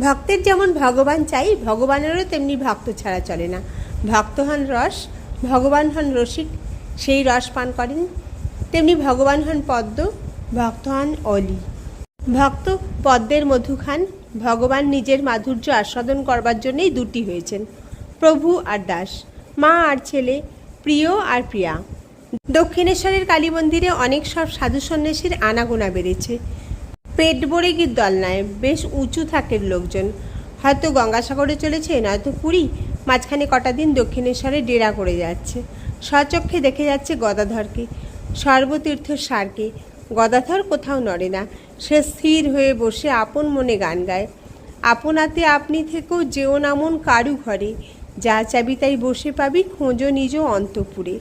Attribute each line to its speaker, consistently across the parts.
Speaker 1: ভক্তের যেমন ভগবান চাই, ভগবানেরও তেমনি ভক্ত ছাড়া চলে না। ভক্ত হন রস, ভগবান হন রসিক, সেই রস পান করেন। তেমনি ভগবান হন পদ্ম, ভক্ত হন অলি। ভক্ত পদ্মের মধু খান, ভগবান নিজের মাধুর্য আস্বাদন করবার জন্যেই দুটি হয়েছেন, প্রভু আর দাস, মা আর ছেলে, প্রিয় আর প্রিয়া। দক্ষিণেশ্বরের কালী মন্দিরে অনেক সব সাধু সন্ন্যাসীর আনাগোনা বেড়েছে। পেট ভরে গিয়ে দল নয়, বেশ উঁচু থাকের লোকজন, হয়তো গঙ্গাসাগরে চলেছে, নয়তো পুরী, মাঝখানে কটা দিন দক্ষিণেশ্বরে ডেরা করে যাচ্ছে। স্বচক্ষে দেখে যাচ্ছে গদাধরকে, সর্বতীর্থ সারকে। গদাধর কোথাও নড়ে না, সে স্থির হয়ে বসে আপন মনে গান গায়। আপনাতে আপনি থেকেও যেও নামন কারু ঘরে, যা চাবি তাই বসে পাবি খোঁজো নিজ অন্তপুরে।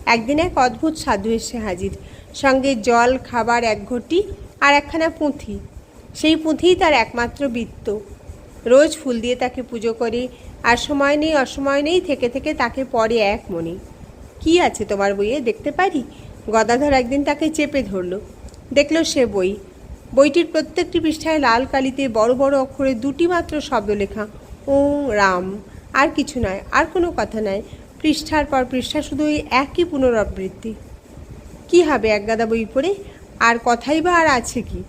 Speaker 1: একদিন এক অদ্ভুত সাধু এসে হাজির, সঙ্গে জল খাবার এক ঘটি আর একখানা পুঁথি। সেই পুঁথিই তার একমাত্র বৃত্ত। রোজ ফুল দিয়ে তাকে পুজো করে, আর সময় নেই অসময় নেই থেকে থেকে তাকে পড়ে এক মনে। কি আছে তোমার বইয়ে, দেখতে পারি? গদাধর একদিন তাকে চেপে ধরল। দেখল সে বই। বইটির প্রত্যেকটি পৃষ্ঠায় লাল কালিতে বড় বড় অক্ষরে দুটি মাত্র শব্দ লেখা, ওং রাম। আর কিছু নয়, আর কোনো কথা নয়। পৃষ্ঠার পর পৃষ্ঠা শুধু ওই একই পুনরাবৃত্তি। কি হবে একগাদা বই পড়ে, আর কথাই বা আর আছে কি?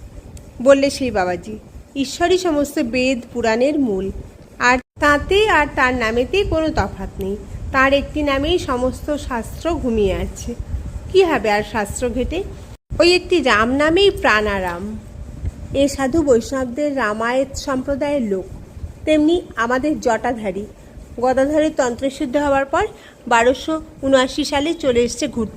Speaker 1: বললে সেই বাবাজি, ঈশ্বরই সমস্ত বেদ পুরাণের মূল, আর তাতে আর তার নামেতে কোনো তফাৎ নেই। তার একটি নামেই সমস্ত শাস্ত্র ঘুমিয়ে আছে। কি হবে আর শাস্ত্র ঘেটে? ওই একটি রাম নামেই প্রাণারাম। এ সাধু বৈষ্ণবদের রামায়ত সম্প্রদায়ের লোক, তেমনি আমাদের জটাধারী। গদাধরের তন্ত্রশুদ্ধ হওয়ার পর 1279 সালে চলে এসছে ঘুরতে।